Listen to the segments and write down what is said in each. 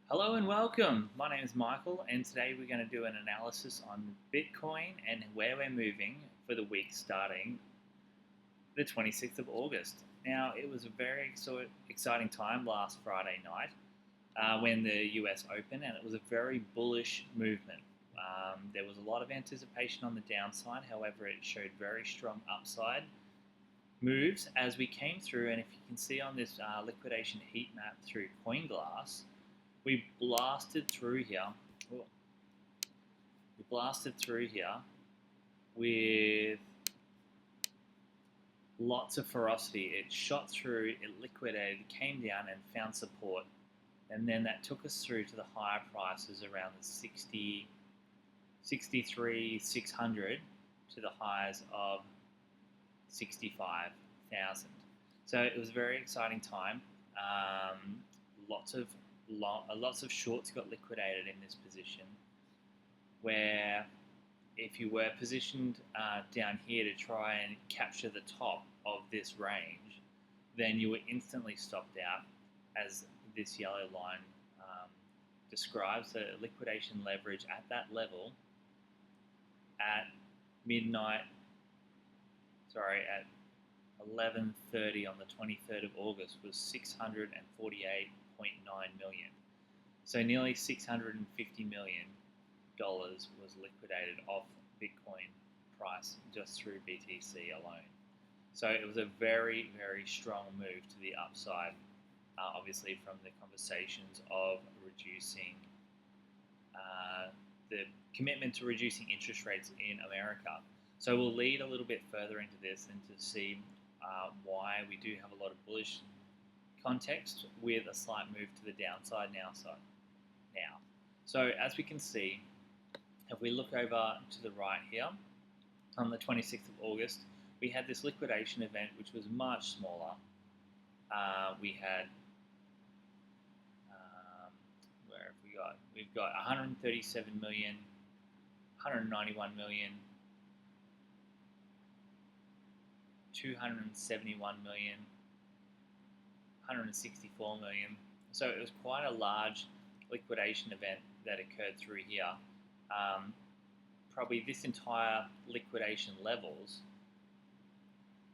Hello and welcome. My name is Michael, and today we're going to do an analysis on Bitcoin and where we're moving for the week starting the 26th of August. Now, it was a very exciting time last Friday night when the US opened, and it was a very bullish movement. There was a lot of anticipation on the downside, however, it showed very strong upside moves as we came through. And if you can see on this liquidation heat map through CoinGlass, we blasted through here. We blasted through here with lots of ferocity. It shot through, it liquidated, came down and found support. And then that took us through to the higher prices around the 63,600 to the highs of 65,000. So it was a very exciting time. Lots of shorts got liquidated in this position, where if you were positioned down here to try and capture the top of this range, then you were instantly stopped out, as this yellow line describes. The liquidation leverage at that level at at 11:30 on the 23rd of August was 648.9 million. So nearly $650 million was liquidated off Bitcoin price just through BTC alone. So it was a very, very strong move to the upside, obviously from the conversations of reducing the commitment to reducing interest rates in America. So we'll lead a little bit further into this and to see why we do have a lot of bullish context with a slight move to the downside now. So as we can see, if we look over to the right here, on the 26th of August, we had this liquidation event which was much smaller. We had, where have we got? We've got 137 million, 191 million, 271 million, 164 million. So it was quite a large liquidation event that occurred through here. Probably this entire liquidation levels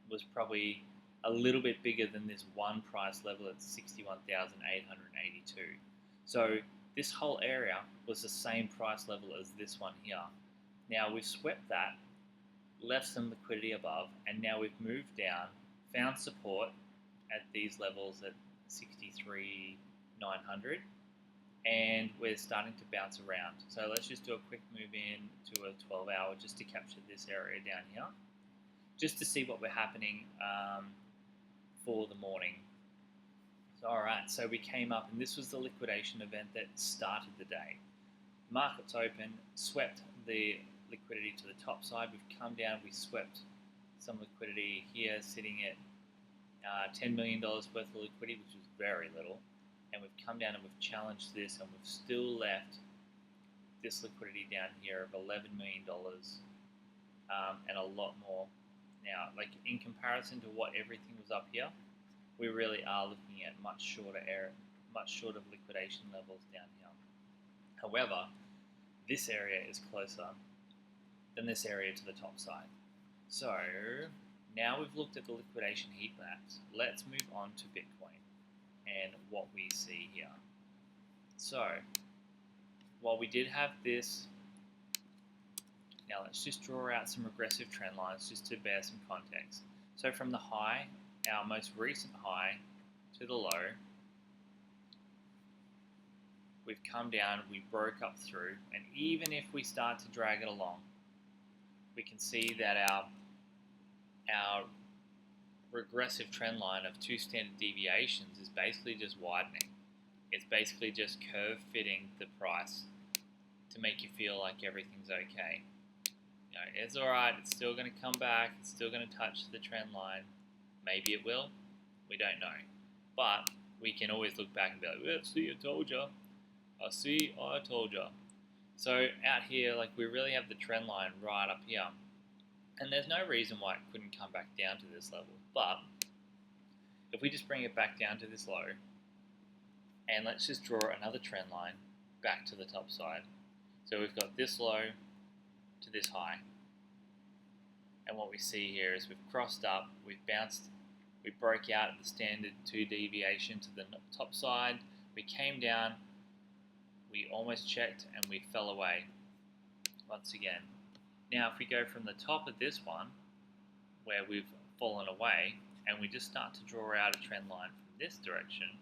was probably a little bit bigger than this one price level at 61,882. So this whole area was the same price level as this one here. Now we've swept that, left some liquidity above, and now we've moved down, found support at these levels at 63,900, and we're starting to bounce around. So let's just do a quick move in to a 12-hour just to capture this area down here, just to see what we're happening for the morning. So, all right, so we came up, and this was the liquidation event that started the day. Markets open, swept the liquidity to the top side. We've come down, we swept some liquidity here, sitting at $10 million worth of liquidity, which was very little. And we've come down and we've challenged this, and we've still left this liquidity down here of $11 million and a lot more. Now, like in comparison to what everything was up here, we really are looking at much shorter liquidation levels down here. However, this area is closer than this area to the top side. So now we've looked at the liquidation heat maps, let's move on to Bitcoin and what we see here. So while we did have this, now let's just draw out some regressive trend lines just to bear some context. So from the high, our most recent high, to the low, we've come down, we broke up through, and even if we start to drag it along, we can see that our regressive trend line of 2 standard deviations is basically just widening. It's basically just curve fitting the price to make you feel like everything's okay. You know, it's alright, it's still going to come back, it's still going to touch the trend line. Maybe it will, we don't know. But we can always look back and be like, well, see, I told you. I told you. So out here, like, we really have the trend line right up here. And there's no reason why it couldn't come back down to this level. But if we just bring it back down to this low, And let's just draw another trend line back to the top side. So we've got this low to this high. And what we see here is we've crossed up, we've bounced, we broke out of the standard 2 deviation to the top side, we came down, we almost checked, and we fell away once again. Now if we go from the top of this one, where we've fallen away, and we just start to draw out a trend line from this direction,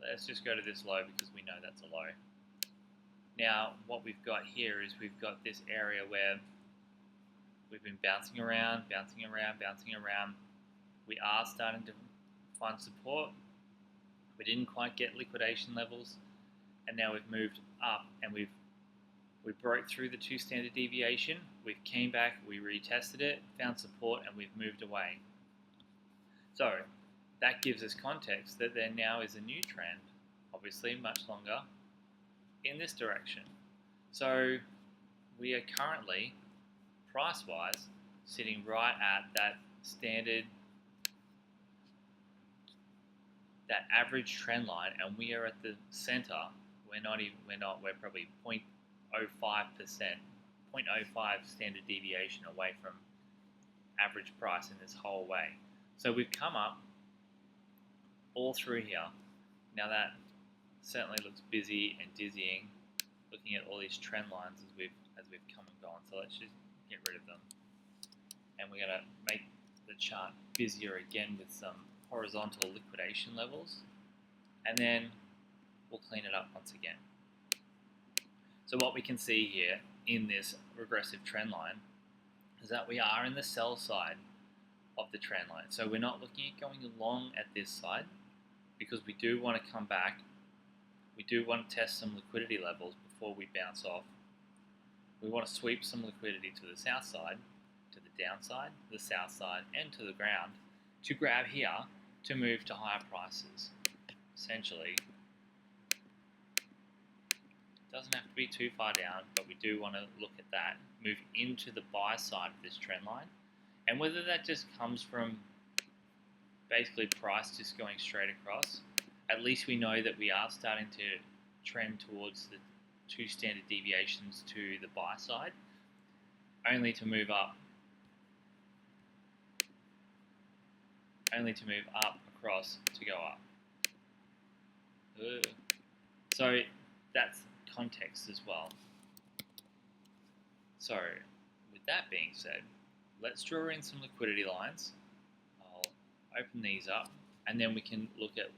let's just go to this low because we know that's a low. Now what we've got here is we've got this area where we've been bouncing around. We are starting to find support. We didn't quite get liquidation levels, and now we've moved up and we broke through the 2 standard deviation. We came back, we retested it, found support, and we've moved away. So that gives us context that there now is a new trend, obviously much longer, in this direction. So we are currently, price-wise, sitting right at that standard, that average trend line, and we are at the center. We're probably 0.05%, 0.05 standard deviation away from average price in this whole way. So we've come up all through here. Now that certainly looks busy and dizzying, looking at all these trend lines as we've come and gone. So let's just get rid of them, and we're going to make the chart busier again with some horizontal liquidation levels, and then we'll clean it up once again. So what we can see here in this regressive trend line is that we are in the sell side of the trend line. So we're not looking at going long at this side, because we do want to come back. We do want to test some liquidity levels before we bounce off. We want to sweep some liquidity to the south side, to the downside, the south side, and to the ground to grab here to move to higher prices. Essentially, it doesn't have to be too far down, but we do want to look at that, move into the buy side of this trend line. And whether that just comes from basically price just going straight across, at least we know that we are starting to trend towards the 2 standard deviations to the buy side, only to move up across to go up. So that's context as well. So with that being said, let's draw in some liquidity lines. I'll open these up, and then we can look at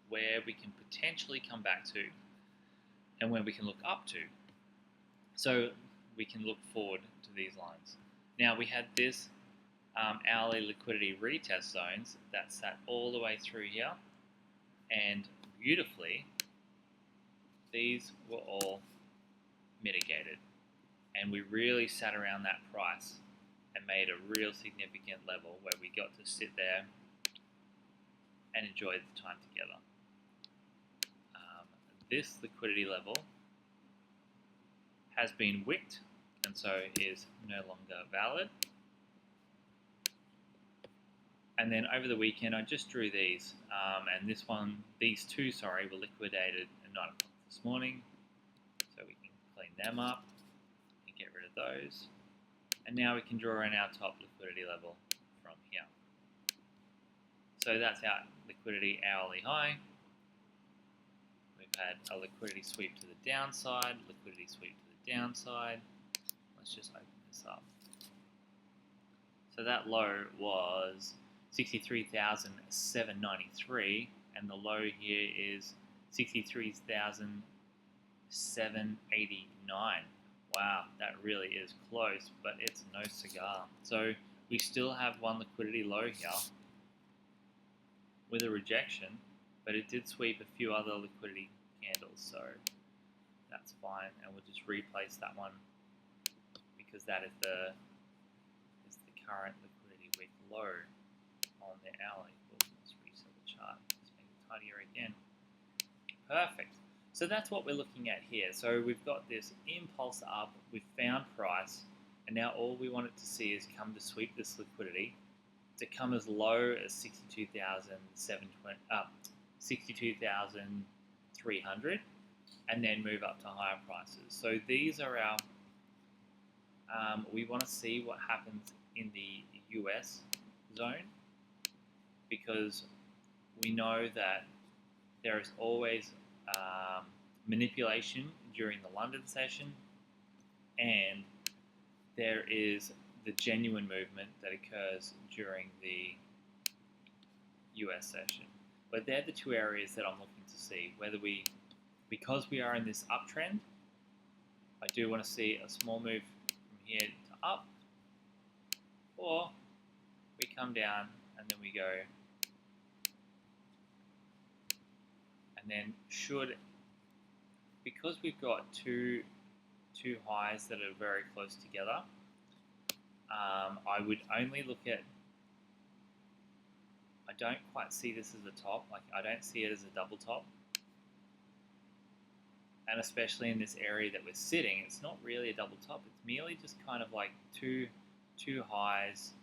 where we can potentially come back to and where we can look up to. So we can look forward to these lines. Now we had this hourly liquidity retest zones that sat all the way through here, and beautifully these were all mitigated, and we really sat around that price and made a real significant level where we got to sit there and enjoy the time together. This liquidity level has been wicked, and so is no longer valid. And then over the weekend I just drew these, and these two were liquidated at 9 o'clock this morning, so we can clean them up and get rid of those. And now we can draw in our top liquidity level from here. So that's our liquidity hourly high. We've had a liquidity sweep to the downside, liquidity sweep to the downside. Let's just open this up. So that low was 63,793, and the low here is 63,789. Wow, that really is close, but it's no cigar. So we still have one liquidity low here with a rejection, but it did sweep a few other liquidity candles, so that's fine, and we'll just replace that one because that is the current liquidity week low on the hourly. Let's reset the chart. Let's make it tidier again. Perfect. So that's what we're looking at here. So we've got this impulse up, we've found price, and now all we want it to see is come to sweep this liquidity to come as low as 62,300, and then move up to higher prices. So these are our, we want to see what happens in the US zone, because we know that there is always manipulation during the London session, and there is the genuine movement that occurs during the US session. But they're the two areas that I'm looking to see whether because we are in this uptrend, I do want to see a small move from here to up, or we come down and then we go, and then because we've got two highs that are very close together, I would only look at, I don't quite see this as a top, like I don't see it as a double top, and especially in this area that we're sitting, it's not really a double top, it's merely just kind of like two highs,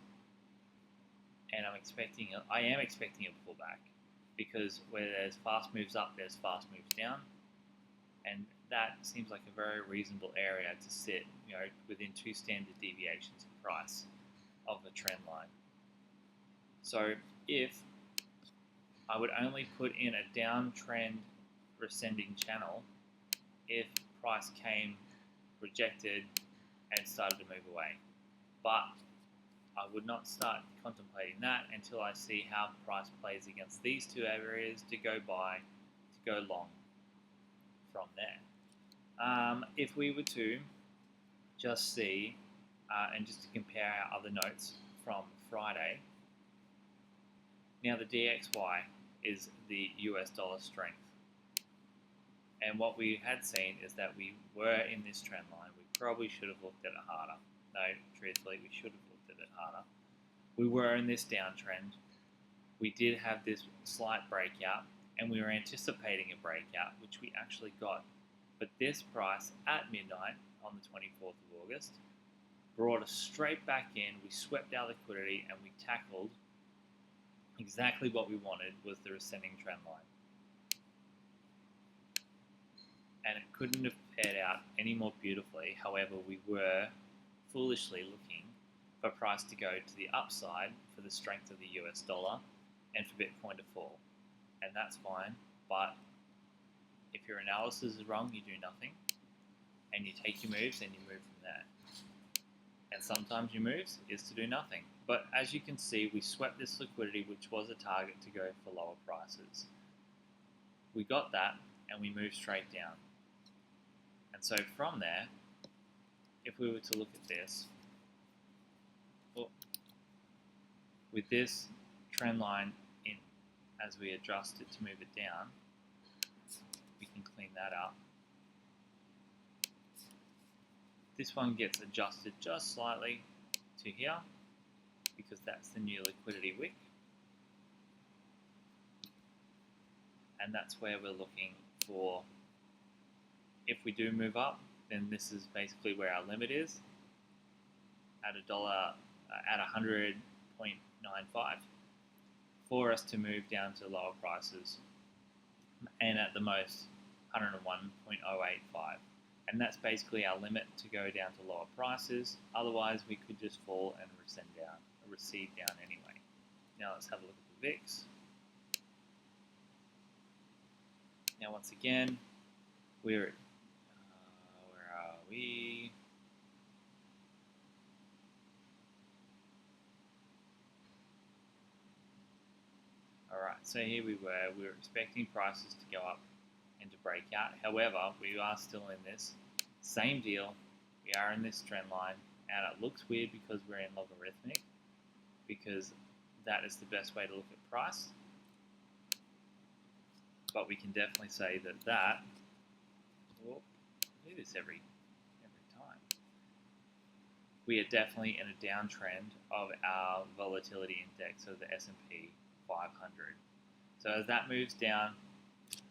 and I am expecting a pullback, because where there's fast moves up, there's fast moves down, and that seems like a very reasonable area to sit, within 2 standard deviations of price of the trend line. So if I would only put in a downtrend ascending channel if price came, rejected, and started to move away, but I would not start contemplating that until I see how price plays against these two areas to go buy, to go long from there. If we were to just see, and just to compare our other notes from Friday, now the DXY is the US dollar strength. And what we had seen is that we were in this trend line. We probably should have looked at it harder. No, truthfully, we should have looked at it harder. We were in this downtrend. We did have this slight breakout, and we were anticipating a breakout, which we actually got. But this price at midnight on the 24th of August brought us straight back in. We swept our liquidity, and we tackled exactly what we wanted, was the ascending trend line. And it couldn't have paired out any more beautifully. However, we were foolishly looking for price to go to the upside for the strength of the US dollar and for Bitcoin to fall. And that's fine, but if your analysis is wrong, you do nothing, and you take your moves and you move from there. And sometimes your moves is to do nothing. But as you can see, we swept this liquidity, which was a target to go for lower prices. We got that, and we moved straight down. And so from there, if we were to look at this, with this trend line in, as we adjust it to move it down, we can clean that up. This one gets adjusted just slightly to here, because that's the new liquidity wick. And that's where we're looking for, if we do move up, then this is basically where our limit is, at at 100.95, for us to move down to lower prices, and at the most 101.085. And that's basically our limit to go down to lower prices. Otherwise, we could just fall and recede down anyway. Now let's have a look at the VIX. Now once again, we're at, where are we? Alright, so here we were expecting prices to go up and to break out. However, we are still in this same deal. We are in this trend line, and it looks weird because we're in logarithmic, because that is the best way to look at price. But we can definitely say that whoop, I do this every time. We are definitely in a downtrend of our volatility index of the S&P 500. So as that moves down,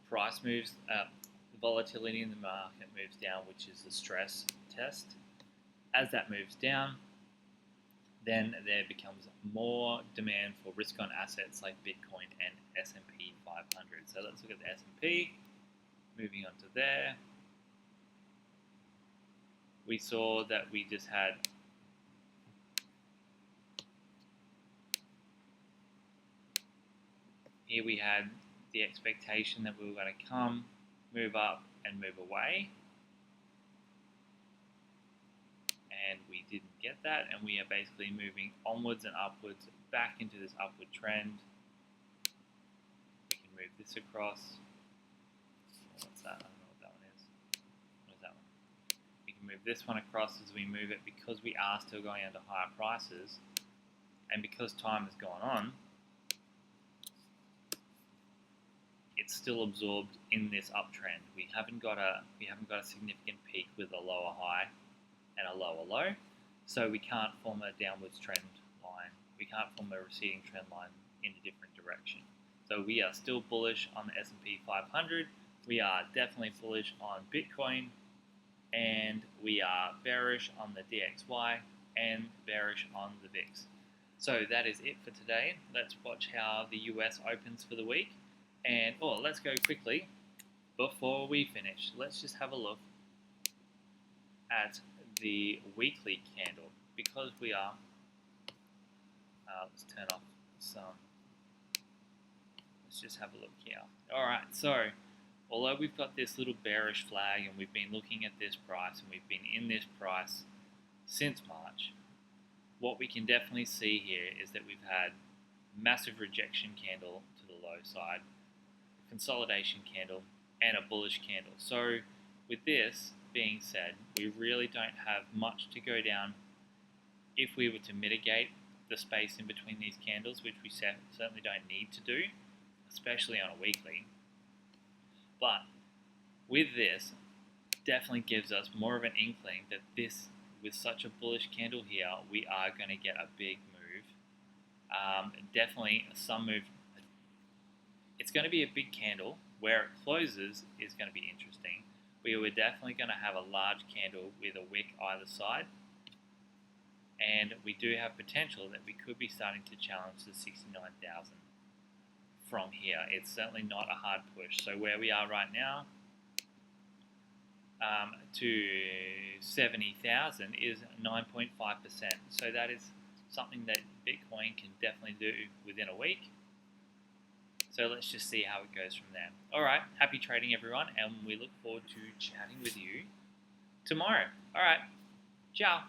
price moves up, the volatility in the market moves down, which is the stress test. As that moves down, then there becomes more demand for risk-on assets like Bitcoin and S&P 500. So let's look at the S&P. Moving on to there, we saw that we just had here we had the expectation that we were going to come, move up, and move away. And we didn't get that, and we are basically moving onwards and upwards back into this upward trend. We can move this across. What's that? I don't know what that one is. What is that one? We can move this one across as we move it because we are still going under higher prices, and because time has gone on, it's still absorbed in this uptrend. We haven't got a significant peak with a lower high and a lower low, so we can't form a downwards trend line. We can't form a receding trend line in a different direction. So we are still bullish on the S&P 500. We are definitely bullish on Bitcoin, and we are bearish on the DXY and bearish on the VIX. So that is it for today. Let's watch how the US opens for the week. And let's go quickly before we finish. Let's just have a look at the weekly candle because we are. Let's turn off some. Let's just have a look here. All right. So although we've got this little bearish flag and we've been looking at this price and we've been in this price since March, what we can definitely see here is that we've had massive rejection candle to the low side, consolidation candle, and a bullish candle. So with this being said, we really don't have much to go down if we were to mitigate the space in between these candles, which we certainly don't need to do, especially on a weekly. But with this, definitely gives us more of an inkling that this, with such a bullish candle here, we are going to get a big move. Definitely some move. It's going to be a big candle. Where it closes is going to be interesting. We were definitely going to have a large candle with a wick either side. And we do have potential that we could be starting to challenge the 69,000 from here. It's certainly not a hard push. So where we are right now to 70,000 is 9.5%. So that is something that Bitcoin can definitely do within a week. So let's just see how it goes from there. All right, happy trading everyone, and we look forward to chatting with you tomorrow. All right, ciao.